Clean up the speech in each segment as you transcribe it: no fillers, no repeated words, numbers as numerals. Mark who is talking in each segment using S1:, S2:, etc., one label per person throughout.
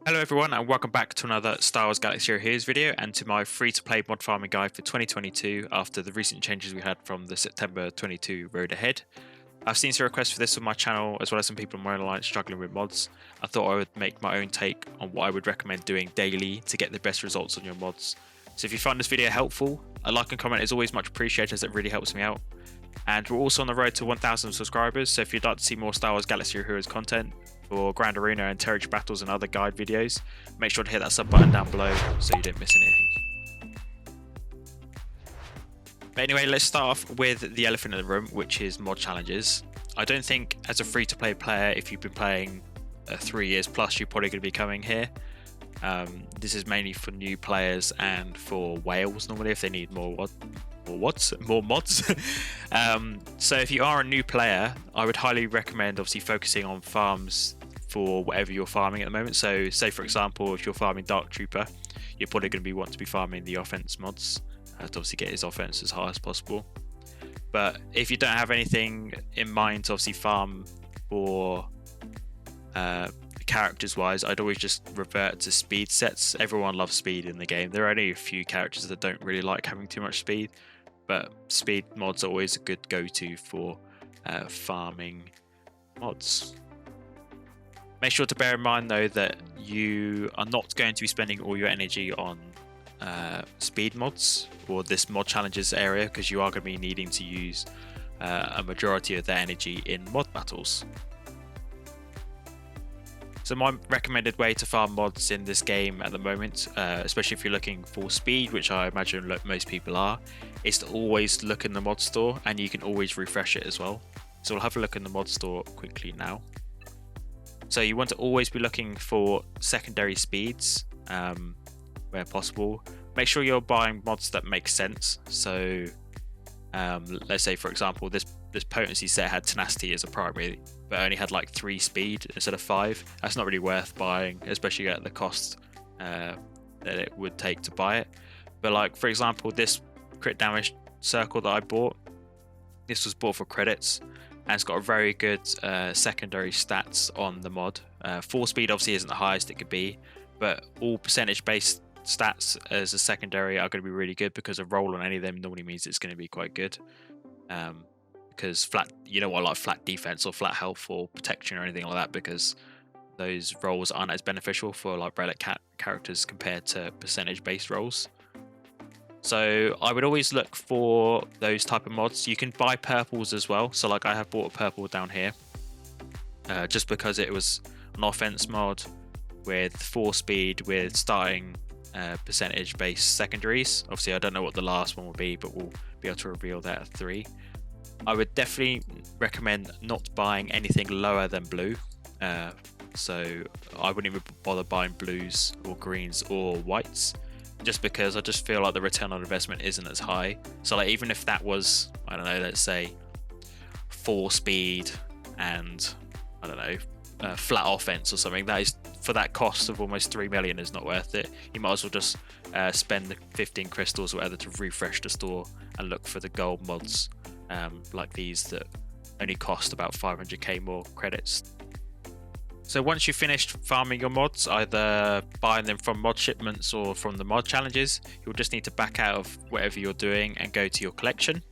S1: Hello everyone and welcome back to another Star Wars Galaxy Heroes video and to my free-to-play mod farming guide for 2022 after the recent changes we had from the September 22 road ahead. I've seen some requests for this on my channel as well as some people on my online struggling with mods. I thought I would make my own take on what I would recommend doing daily to get the best results on your mods. So if you find this video helpful, a like and comment is always much appreciated as it really helps me out. And we're also on the road to 1,000 subscribers, so if you'd like to see more Star Wars Galaxy Heroes content, for Grand Arena and Territory Battles and other guide videos, make sure to hit that sub button down below so you don't miss anything. But anyway, let's start off with the elephant in the room, which is mod challenges. I don't think as a free-to-play player, if you've been playing 3 years plus, you're probably going to be coming here. This is mainly for new players and for whales normally if they need more mods. So if you are a new player, I would highly recommend obviously focusing on farms for whatever you're farming at the moment. So say for example, if you're farming Dark Trooper, you're probably going to want to be farming the offense mods to obviously get his offense as high as possible. But if you don't have anything in mind to obviously farm for characters wise, I'd always just revert to speed sets. Everyone loves speed in the game. There are only a few characters that don't really like having too much speed, but speed mods are always a good go-to for farming mods. Make sure to bear in mind though that you are not going to be spending all your energy on speed mods or this mod challenges area, because you are going to be needing to use a majority of that energy in mod battles. So my recommended way to farm mods in this game at the moment, especially if you're looking for speed, which I imagine most people are, is to always look in the mod store, and you can always refresh it as well. So we'll have a look in the mod store quickly now. So you want to always be looking for secondary speeds where possible. Make sure you're buying mods that make sense. So let's say for example this potency set had tenacity as a primary, but only had like 3 speed instead of 5. That's not really worth buying, especially at the cost that it would take to buy it. But like for example, this crit damage circle that I bought, this was bought for credits, and it's got a very good secondary stats on the mod. 4 speed obviously isn't the highest it could be, but all percentage based stats as a secondary are going to be really good, because a roll on any of them normally means it's going to be quite good. Because flat, you don't want like flat defense or flat health or protection or anything like that, because those rolls aren't as beneficial for like relic characters compared to percentage based rolls. So I would always look for those type of mods. You can buy purples as well. So like I have bought a purple down here just because it was an offense mod with 4 speed with starting percentage based secondaries. Obviously I don't know what the last one will be, but we'll be able to reveal that at 3. I would definitely recommend not buying anything lower than blue. So I wouldn't even bother buying blues or greens or whites, just because I just feel like the return on investment isn't as high. So like even if that was, I don't know, let's say 4 speed and I don't know, flat offense or something, that is, for that cost of almost 3 million, is not worth it. You might as well just spend the 15 crystals or whatever to refresh the store and look for the gold mods like these that only cost about 500k more credits. So once you've finished farming your mods, either buying them from mod shipments or from the mod challenges, you'll just need to back out of whatever you're doing and go to your collection,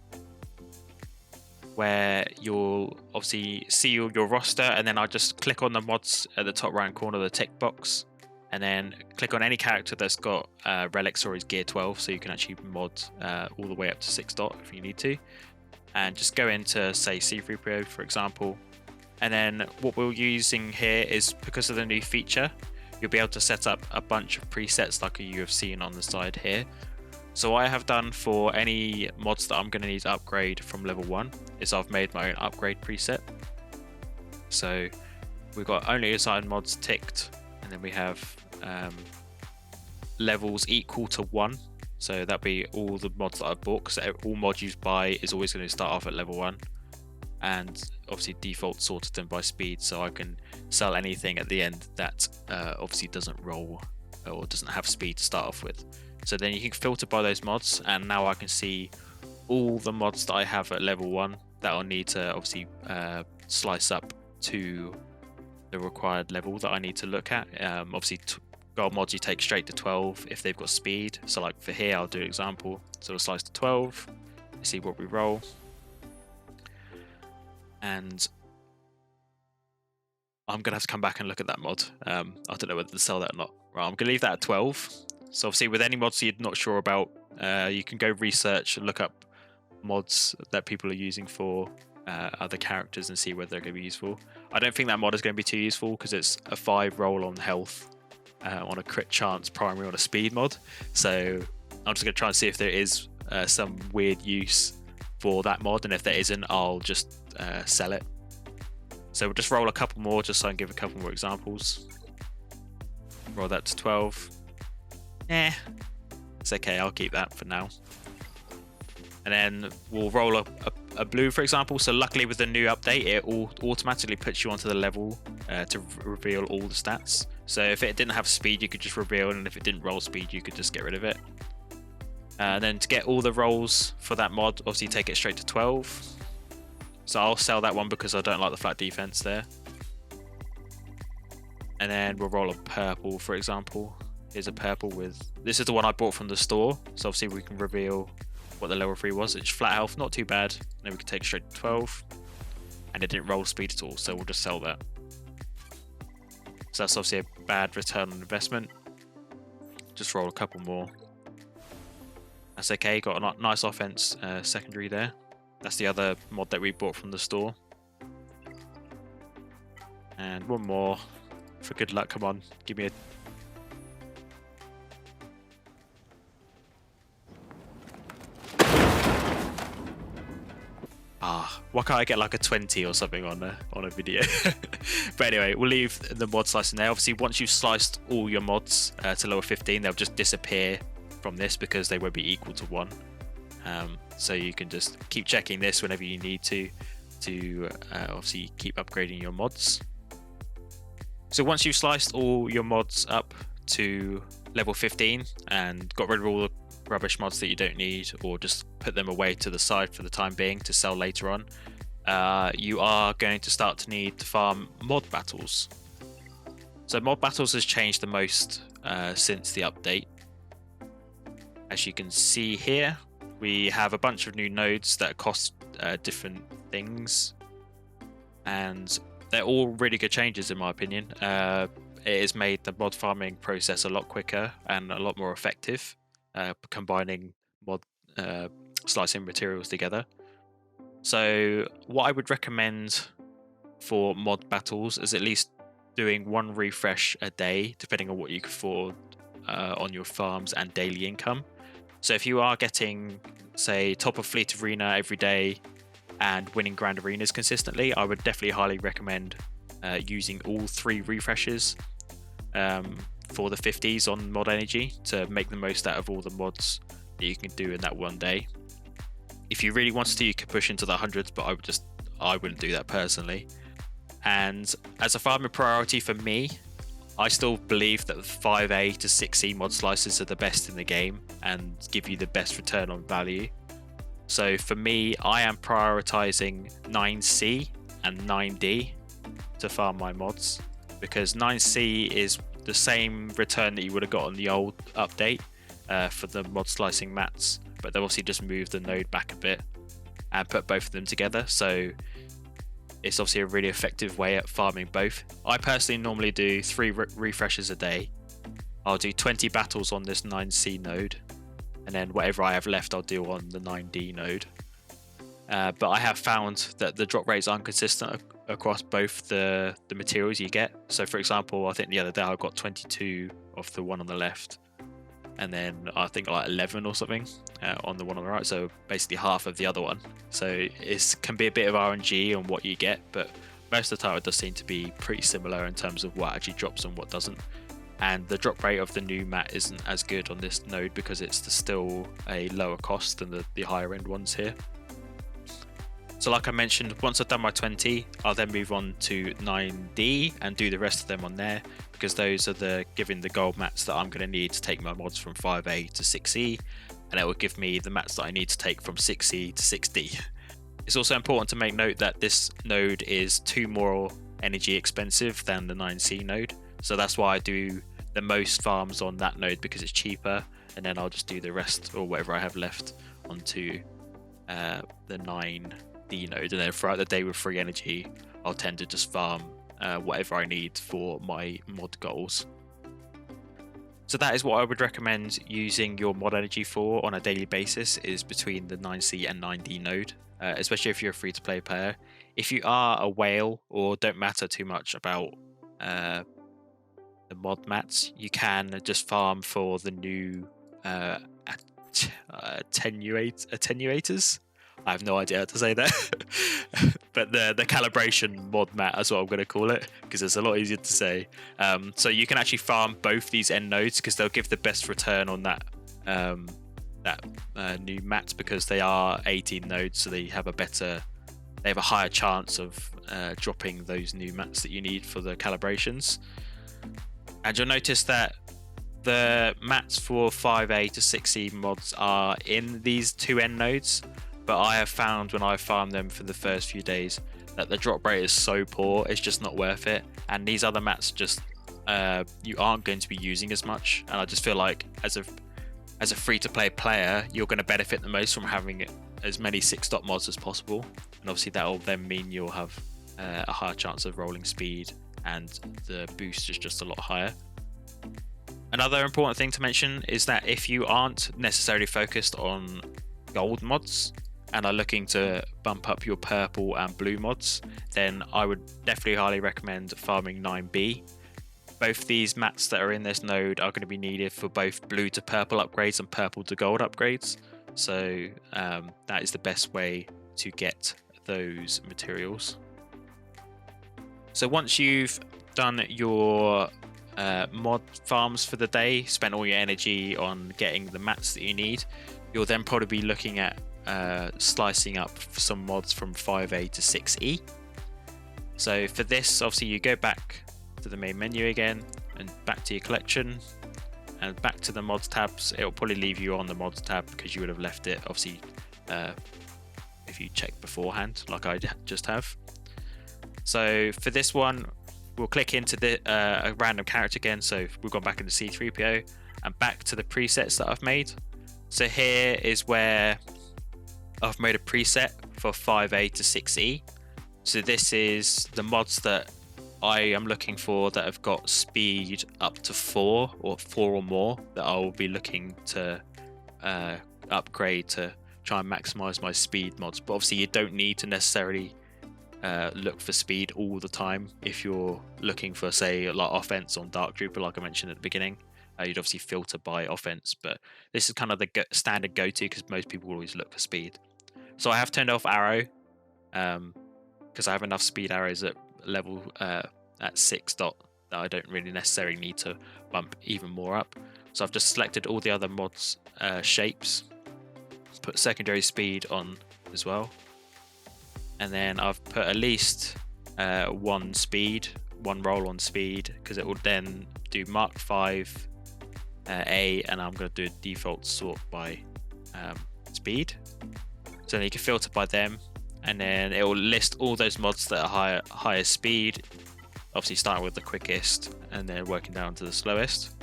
S1: where you'll obviously see your roster, and then I'll just click on the mods at the top right corner of the tick box, and then click on any character that's got relics or is gear 12, so you can actually mod all the way up to 6 dot if you need to, and just go into say C3PO for example. And then what we're using here is, because of the new feature, you'll be able to set up a bunch of presets like you have seen on the side here. So what I have done for any mods that I'm going to need to upgrade from level 1 is I've made my own upgrade preset. So we've got only assigned mods ticked, and then we have levels equal to 1. So that'll be all the mods that I've bought, because all mods you buy is always going to start off at level 1. And obviously default sorted them by speed, so I can sell anything at the end that obviously doesn't roll or doesn't have speed to start off with. So then you can filter by those mods, and now I can see all the mods that I have at level 1 that I'll need to obviously slice up to the required level that I need to look at. Obviously, gold mods you take straight to 12 if they've got speed. So like for here, I'll do an example. So we'll slice to 12, see what we roll. And I'm going to have to come back and look at that mod. I don't know whether to sell that or not. Right, I'm going to leave that at 12. So obviously with any mods you're not sure about, you can go research and look up mods that people are using for other characters and see whether they're going to be useful. I don't think that mod is going to be too useful because it's a 5 roll on health, on a crit chance primary on a speed mod. So I'm just going to try and see if there is some weird use for that mod, and if there isn't, I'll just sell it. So we'll just roll a couple more just so I can give a couple more examples. Roll that to 12. It's okay, I'll keep that for now. And then we'll roll a blue, for example. So luckily with the new update, it automatically puts you onto the level to reveal all the stats. So if it didn't have speed, you could just reveal, and if it didn't roll speed, you could just get rid of it. And then to get all the rolls for that mod, obviously take it straight to 12. So I'll sell that one because I don't like the flat defense there. And then we'll roll a purple, for example. Here's a purple with... This is the one I bought from the store. So obviously we can reveal what the level 3 was. It's flat health, not too bad. And then we can take it straight to 12. And it didn't roll speed at all, so we'll just sell that. So that's obviously a bad return on investment. Just roll a couple more. That's okay, got a nice offense secondary there. That's the other mod that we bought from the store. And one more for good luck. Come on, give me a... Why can't I get like a 20 or something on a video? But anyway, we'll leave the mod slicing there. Obviously, once you've sliced all your mods to level 15, they'll just disappear from this because they won't be equal to 1. So you can just keep checking this whenever you need to obviously keep upgrading your mods. So once you've sliced all your mods up to level 15 and got rid of all the rubbish mods that you don't need, or just put them away to the side for the time being to sell later on, you are going to start to need to farm mod battles. So mod battles has changed the most since the update. As you can see here, we have a bunch of new nodes that cost different things, and they're all really good changes in my opinion. It has made the mod farming process a lot quicker and a lot more effective, combining mod slicing materials together. So what I would recommend for mod battles is at least doing 1 refresh a day, depending on what you can afford on your farms and daily income. So if you are getting, say, top of Fleet Arena every day and winning Grand Arenas consistently, I would definitely highly recommend using all 3 refreshes for the 50s on mod energy to make the most out of all the mods that you can do in that one day. If you really wanted to, you could push into the hundreds, but I wouldn't do that personally. And as a farming priority for me, I still believe that 5A to 6E mod slices are the best in the game and give you the best return on value. So for me, I am prioritizing 9C and 9D to farm my mods, because 9C is the same return that you would have got on the old update for the mod slicing mats, but they've obviously just moved the node back a bit and put both of them together. So it's obviously a really effective way at farming both. I personally normally do 3 refreshes a day. I'll do 20 battles on this 9C node, and then whatever I have left I'll do on the 9D node. But I have found that the drop rates aren't consistent across both the materials you get. So for example, I think the other day I got 22 off the one on the left, and then I think like 11 or something on the one on the right, so basically half of the other one. So it can be a bit of RNG on what you get, but most of the time it does seem to be pretty similar in terms of what actually drops and what doesn't. And the drop rate of the new mat isn't as good on this node because it's still a lower cost than the higher end ones here. So like I mentioned, once I've done my 20, I'll then move on to 9D and do the rest of them on there, because those are giving the gold mats that I'm going to need to take my mods from 5A to 6E, and it will give me the mats that I need to take from 6E to 6D. It's also important to make note that this node is 2 more energy expensive than the 9C node. So that's why I do the most farms on that node, because it's cheaper, and then I'll just do the rest or whatever I have left onto the 9D node, and then throughout the day with free energy I'll tend to just farm whatever I need for my mod goals. So that is what I would recommend using your mod energy for on a daily basis, is between the 9C and 9D node, especially if you're a free-to-play player. If you are a whale or don't matter too much about the mod mats, you can just farm for the new attenuators. I have no idea how to say that. But the calibration mod mat is what I'm going to call it, because it's a lot easier to say. So you can actually farm both these end nodes, because they'll give the best return on that new mat, because they are 18 nodes, so they have a higher chance of dropping those new mats that you need for the calibrations. And you'll notice that the mats for 5A to 6E mods are in these two end nodes, but I have found when I farmed them for the first few days that the drop rate is so poor, it's just not worth it. And these other mats just you aren't going to be using as much, and I just feel like as a free-to-play player, you're going to benefit the most from having as many 6-dot mods as possible, and obviously that will then mean you'll have a higher chance of rolling speed, and the boost is just a lot higher. Another important thing to mention is that if you aren't necessarily focused on gold mods and are looking to bump up your purple and blue mods, then I would definitely highly recommend farming 9B. Both these mats that are in this node are going to be needed for both blue to purple upgrades and purple to gold upgrades. So that is the best way to get those materials. So once you've done your mod farms for the day, spent all your energy on getting the mats that you need, you'll then probably be looking at slicing up some mods from 5A to 6E. So for this, obviously you go back to the main menu again and back to your collection and back to the mods tabs. It'll probably leave you on the mods tab because you would have left it, obviously, if you checked beforehand like I just have. So for this one, we'll click into the a random character again. So we've gone back into C3PO and back to the presets that I've made. So here is where I've made a preset for 5A to 6E. So this is the mods that I am looking for that have got speed up to 4 or more, that I will be looking to upgrade to try and maximize my speed mods. But obviously you don't need to necessarily look for speed all the time. If you're looking for, say, like offense on Dark Trooper, like I mentioned at the beginning, you'd obviously filter by offense, but this is kind of the standard go-to because most people will always look for speed. So I have turned off arrow because I have enough speed arrows at level at 6 dot that I don't really necessarily need to bump even more up. So I've just selected all the other mods shapes, put secondary speed on as well, and then I've put at least one roll on speed, because it will then do Mark 5 A, and I'm going to do a default sort by speed. So then you can filter by them, and then it will list all those mods that are higher speed, obviously starting with the quickest and then working down to the slowest.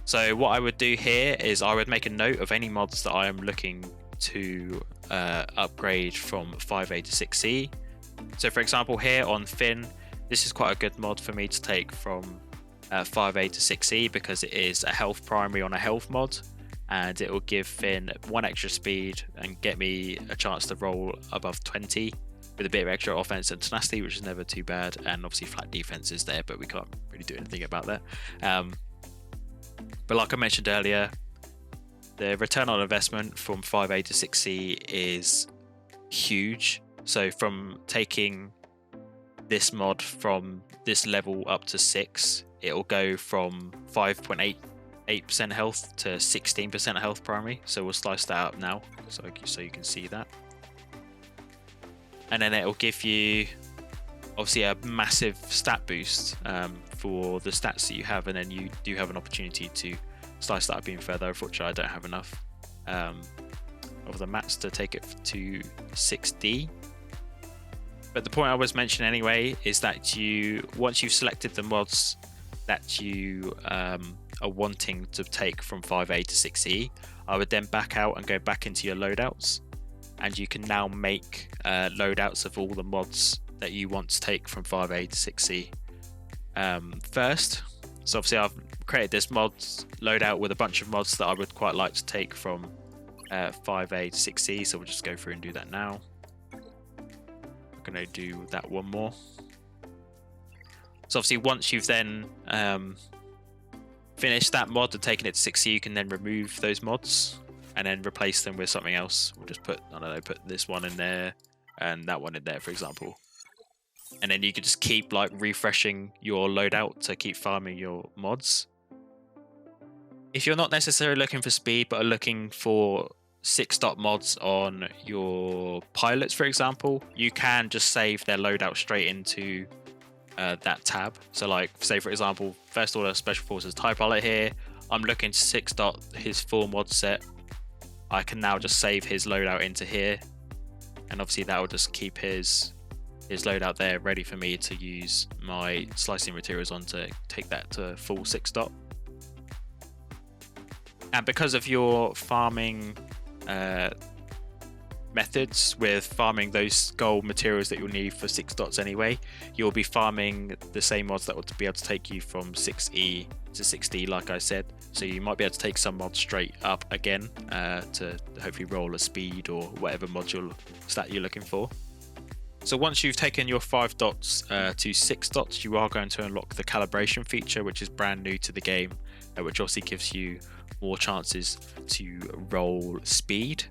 S1: So what I would do here is I would make a note of any mods that I am looking to upgrade from 5A to 6C. So for example, here on Finn, this is quite a good mod for me to take from 5A to 6E because it is a health primary on a health mod, and it will give Finn 1 extra speed and get me a chance to roll above 20 with a bit of extra offense and tenacity, which is never too bad, and obviously flat defense is there, but we can't really do anything about that. But like I mentioned earlier, the return on investment from 5A to 6C is huge. So from taking this mod from this level up to 6, it will go from 5.8% health to 16% health primary. So we'll slice that up now so you can see that. And then it will give you obviously a massive stat boost for the stats that you have, and then you do have an opportunity to slice that up even further. Unfortunately, I don't have enough of the mats to take it to 6D. But the point I was mentioning anyway is that once you've selected the mods that you are wanting to take from 5A to 6E, I would then back out and go back into your loadouts, and you can now make loadouts of all the mods that you want to take from 5A to 6E first. So obviously I've created this mods loadout with a bunch of mods that I would quite like to take from 5A to 6E, so we'll just go through and do that now. I'm going to do that one more. So obviously once you've then finished that mod and taken it to 6E, you can then remove those mods and then replace them with something else. We'll just put, I don't know, put this one in there and that one in there, for example. And then you can just keep like refreshing your loadout to keep farming your mods. If you're not necessarily looking for speed, but are looking for 6-dot mods on your pilots, for example, you can just save their loadout straight into that tab. So like, say for example, First Order Special Forces TIE Pilot here, I'm looking to 6-dot his full mod set. I can now just save his loadout into here, and obviously that will just keep his loadout there ready for me to use my slicing materials on to take that to full 6-dot. And because of your farming methods with farming those gold materials that you'll need for 6 dots anyway, you'll be farming the same mods that will be able to take you from 6E to 6D, like I said. So you might be able to take some mods straight up again to hopefully roll a speed or whatever module stat you're looking for. So once you've taken your 5 dots to 6 dots, you are going to unlock the calibration feature, which is brand new to the game, which obviously gives you more chances to roll speed.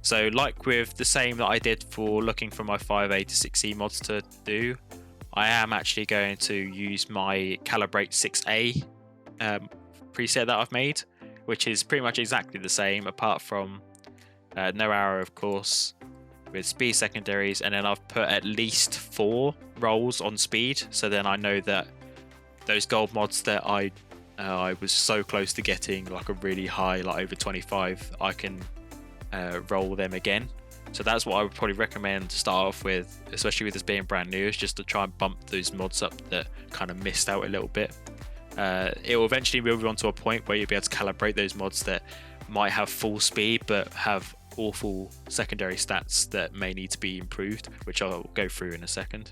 S1: So like with the same that I did for looking for my 5A to 6E mods to do, I am actually going to use my Calibrate 6A preset that I've made, which is pretty much exactly the same, apart from no arrow, of course, with speed secondaries, and then I've put at least 4 rolls on speed, so then I know that those gold mods that I was so close to getting, like a really high, like over 25, I can roll them again. So that's what I would probably recommend to start off with, especially with this being brand new, is just to try and bump those mods up that kind of missed out a little bit. It will eventually move on to a point where you'll be able to calibrate those mods that might have full speed but have awful secondary stats that may need to be improved, which I'll go through in a second.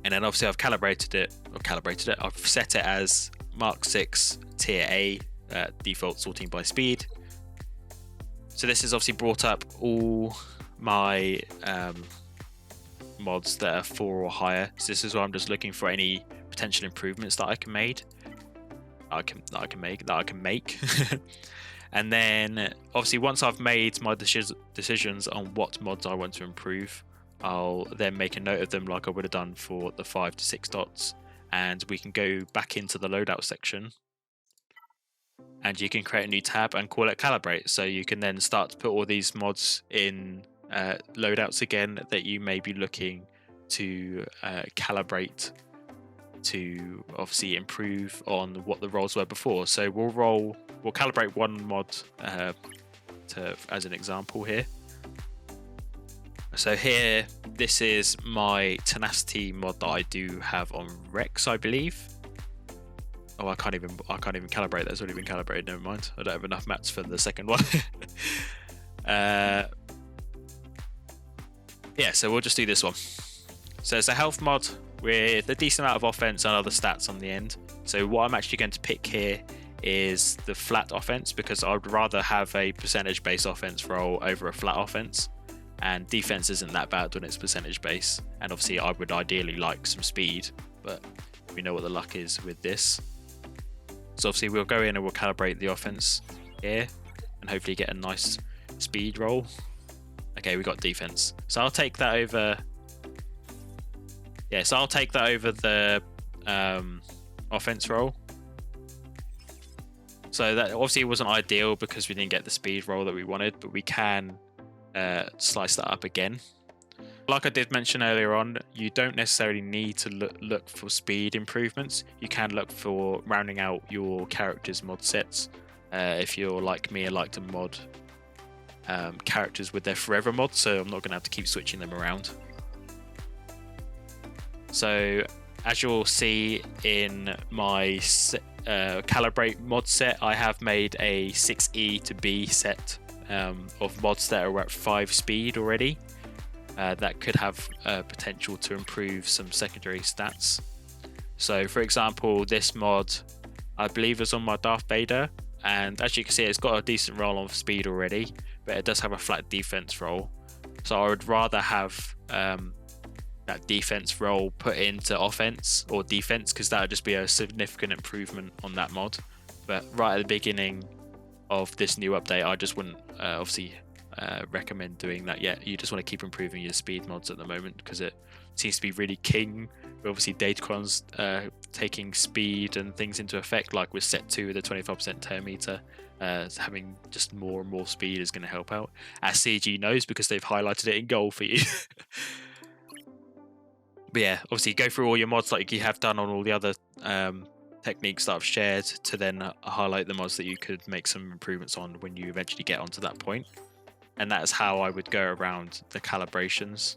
S1: And then obviously I've I've set it as Mark 6 Tier A, default sorting by speed. So this has obviously brought up all my mods that are 4 or higher. So this is where I'm just looking for any potential improvements that I can make. And then obviously once I've made my decisions on what mods I want to improve, I'll then make a note of them like I would have done for the 5 to 6 dots, and we can go back into the loadout section, and you can create a new tab and call it Calibrate. So you can then start to put all these mods in loadouts again that you may be looking to calibrate to obviously improve on what the rolls were before. So we'll calibrate one mod as an example here. So here, this is my tenacity mod that I do have on Rex, I believe. Oh, I can't even calibrate that. It's already been calibrated. Never mind. I don't have enough mats for the second one. Yeah, so we'll just do this one. So it's a health mod with a decent amount of offense and other stats on the end. So what I'm actually going to pick here is the flat offense, because I would rather have a percentage-based offense roll over a flat offense. And defense isn't that bad when it's percentage base. And obviously I would ideally like some speed, but we know what the luck is with this. So obviously we'll go in and we'll calibrate the offense here and hopefully get a nice speed roll. Okay, we got defense. So I'll take that over. Yeah, so I'll take that over the offense roll. So that obviously wasn't ideal because we didn't get the speed roll that we wanted, but we can slice that up again. Like I did mention earlier on, you don't necessarily need to look for speed improvements. You can look for rounding out your characters' mod sets. If you're like me, I like to mod characters with their forever mod, so I'm not going to have to keep switching them around. So as you'll see in my Calibrate mod set, I have made a 6E to B set of mods that are at 5 speed already. That could have potential to improve some secondary stats. So for example, this mod I believe is on my Darth Vader, and as you can see, it's got a decent roll on speed already, but it does have a flat defense roll. So I would rather have that defense roll put into offense or defense, because that would just be a significant improvement on that mod. But right at the beginning of this new update, I just wouldn't obviously recommend doing that yet. You just want to keep improving your speed mods at the moment, because it seems to be really king. Obviously Datacron's taking speed and things into effect, like with set 2 with the 25% turn meter. Having just more and more speed is going to help out, as CG knows, because they've highlighted it in gold for you. But yeah, obviously go through all your mods like you have done on all the other techniques that I've shared, to then highlight the mods that you could make some improvements on when you eventually get onto that point. And that is how I would go around the calibrations.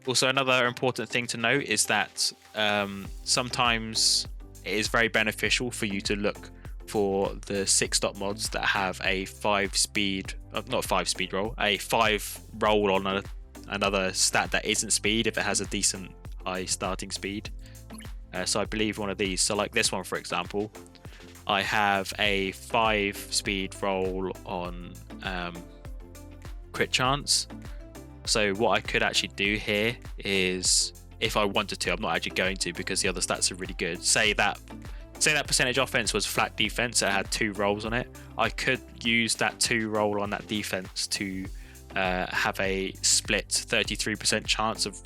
S1: Also, another important thing to note is that sometimes it is very beneficial for you to look for the 6-dot mods that have a 5 speed, not 5 speed roll, a 5 roll on another stat that isn't speed if it has a decent high starting speed. So I believe one of these, so like this one for example, I have a 5 speed roll on crit chance. So what I could actually do here is, if I wanted to, I'm not actually going to because the other stats are really good. Say that percentage offense was flat defense, it had 2 rolls on it. I could use that 2 roll on that defense to have a split 33% chance of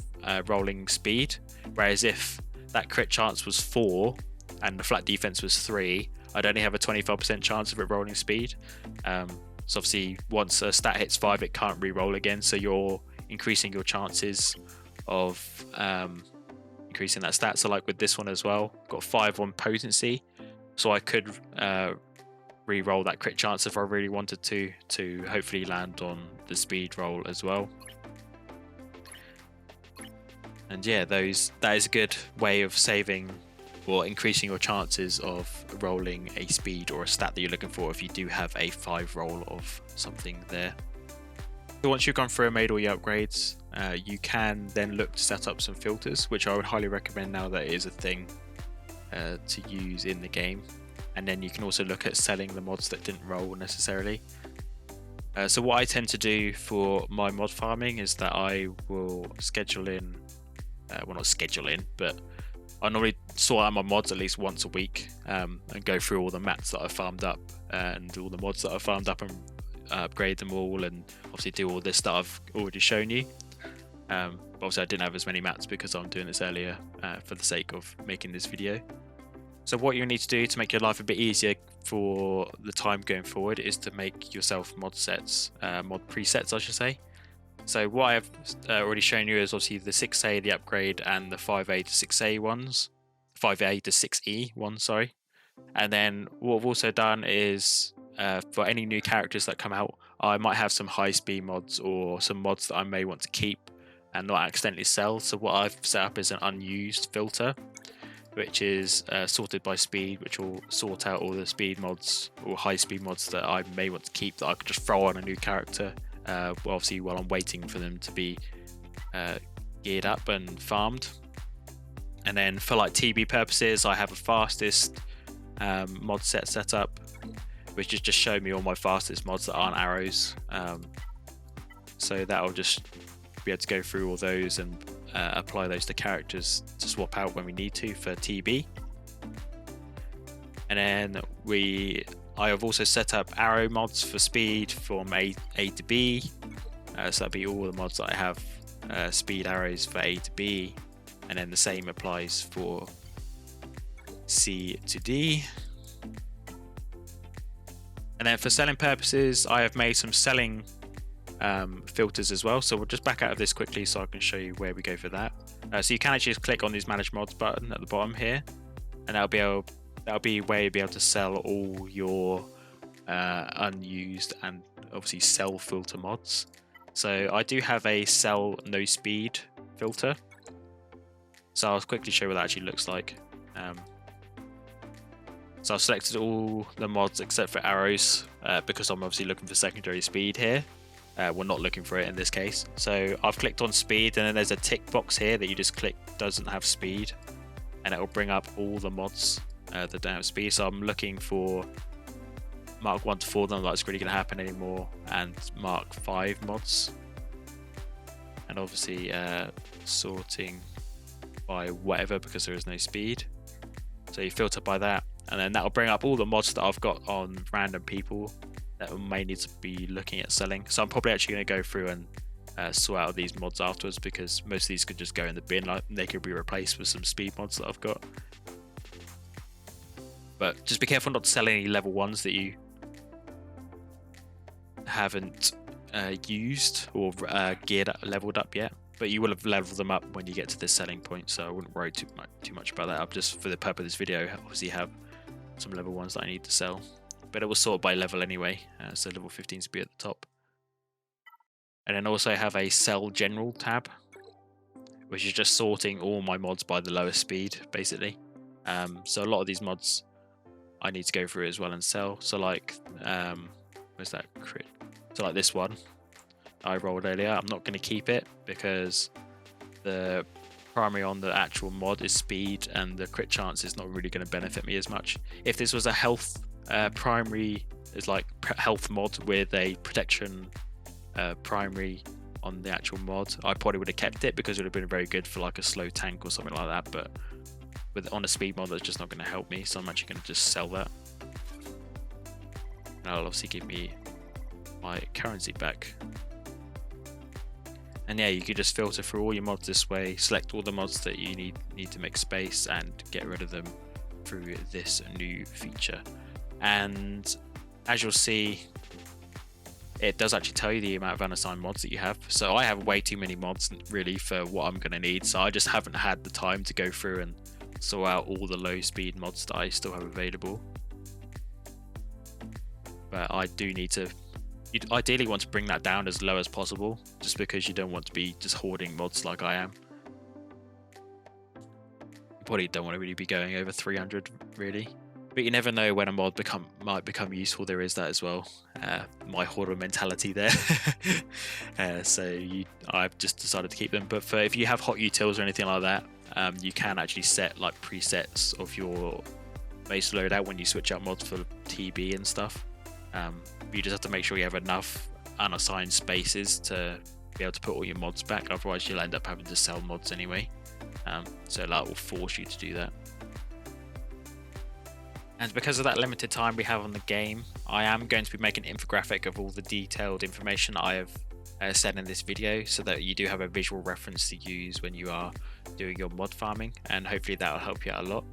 S1: rolling speed. Whereas if that crit chance was 4 and the flat defense was 3, I'd only have a 25% chance of it rolling speed. So obviously once a stat hits 5, it can't re-roll again, so you're increasing your chances of increasing that stat. So like with this one as well, got 5 on potency, so I could re-roll that crit chance if I really wanted to hopefully land on the speed roll as well. And yeah, that is a good way of saving or increasing your chances of rolling a speed or a stat that you're looking for if you do have a 5 roll of something there. So once you've gone through and made all your upgrades, you can then look to set up some filters, which I would highly recommend now that it is a thing to use in the game. And then you can also look at selling the mods that didn't roll necessarily. So what I tend to do for my mod farming is that I will schedule in, well not schedule in, but I normally sort out my mods at least once a week and go through all the mats that I've farmed up and all the mods that I've farmed up and upgrade them all, and obviously do all this that I've already shown you. Obviously I didn't have as many mats because I'm doing this earlier for the sake of making this video. So what you need to do to make your life a bit easier for the time going forward is to make yourself mod sets, mod presets I should say. So what I've already shown you is obviously the 6A, the upgrade, and the 5A to 6A ones. 5A to 6E ones, sorry. And then what I've also done is, for any new characters that come out, I might have some high speed mods or some mods that I may want to keep and not accidentally sell. So what I've set up is an unused filter, which is sorted by speed, which will sort out all the speed mods or high speed mods that I may want to keep that I could just throw on a new character. Obviously while I'm waiting for them to be geared up and farmed. And then for like TB purposes, I have a fastest mod set up, which is just show me all my fastest mods that aren't arrows. So that'll just be able to go through all those and apply those to characters to swap out when we need to for TB. And then I have also set up arrow mods for speed from A to B. So that'll be all the mods that I have speed arrows for A to B. And then the same applies for C to D. And then for selling purposes, I have made some selling filters as well. So we'll just back out of this quickly so I can show you where we go for that. So you can actually just click on this manage mods button at the bottom here, and that'll be where you'll be able to sell all your unused and obviously sell filter mods. So I do have a sell no speed filter. So I'll quickly show you what that actually looks like. So I've selected all the mods except for arrows because I'm obviously looking for secondary speed here. We're not looking for it in this case. So I've clicked on speed, and then there's a tick box here that you just click doesn't have speed, and it will bring up all the mods that don't have speed. So I'm looking for Mark 1 to 4, none of that's really going to happen anymore, and Mark 5 mods. And obviously sorting by whatever because there is no speed. So you filter by that, and then that'll bring up all the mods that I've got on random people that may need to be looking at selling. So I'm probably actually going to go through and sort out these mods afterwards, because most of these could just go in the bin. Like, they could be replaced with some speed mods that I've got. But just be careful not to sell any level 1s that you haven't used or leveled up yet. But you will have leveled them up when you get to this selling point, so I wouldn't worry too much about that. I'm just, for the purpose of this video, obviously have some level 1s that I need to sell. But it will sort by level anyway, so level 15s will be at the top. And then also have a sell general tab, which is just sorting all my mods by the lowest speed, basically. So a lot of these mods I need to go through as well and sell. So like, where's that crit? So like this one I rolled earlier, I'm not going to keep it because the primary on the actual mod is speed, and the crit chance is not really going to benefit me as much. If this was a health primary, is like health mod with a protection primary on the actual mod, I probably would have kept it because it would have been very good for like a slow tank or something like that. But on a speed mod, that's just not going to help me, so I'm actually going to just sell that. And that'll obviously give me my currency back. And yeah, you could just filter through all your mods this way, select all the mods that you need to make space, and get rid of them through this new feature. And as you'll see, it does actually tell you the amount of unassigned mods that you have. So I have way too many mods really for what I'm going to need, so I just haven't had the time to go through and sort out all the low speed mods that I still have available. But I do need to, you'd ideally want to bring that down as low as possible, just because you don't want to be just hoarding mods like I am. You probably don't want to really be going over 300 really, but you never know when a mod might become useful. There is that as well, my hoarder mentality there. So I've just decided to keep them. But if you have hot utils or anything like that, you can actually set like presets of your base loadout when you switch out mods for TB and stuff. You just have to make sure you have enough unassigned spaces to be able to put all your mods back, otherwise you'll end up having to sell mods anyway. So that will force you to do that. And because of that limited time we have on the game, I am going to be making an infographic of all the detailed information I have said in this video, so that you do have a visual reference to use when you are doing your mod farming, and hopefully that will help you out a lot.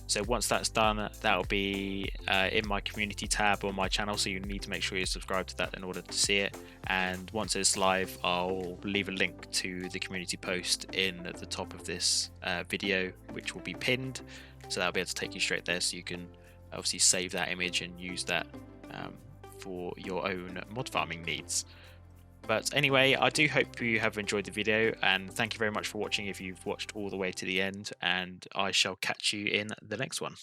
S1: So once that's done, that will be in my community tab on my channel, so you need to make sure you're subscribed to that in order to see it. And once it's live, I'll leave a link to the community post in at the top of this video, which will be pinned, so that'll be able to take you straight there, so you can obviously save that image and use that for your own mod farming needs. But anyway, I do hope you have enjoyed the video, and thank you very much for watching if you've watched all the way to the end, and I shall catch you in the next one.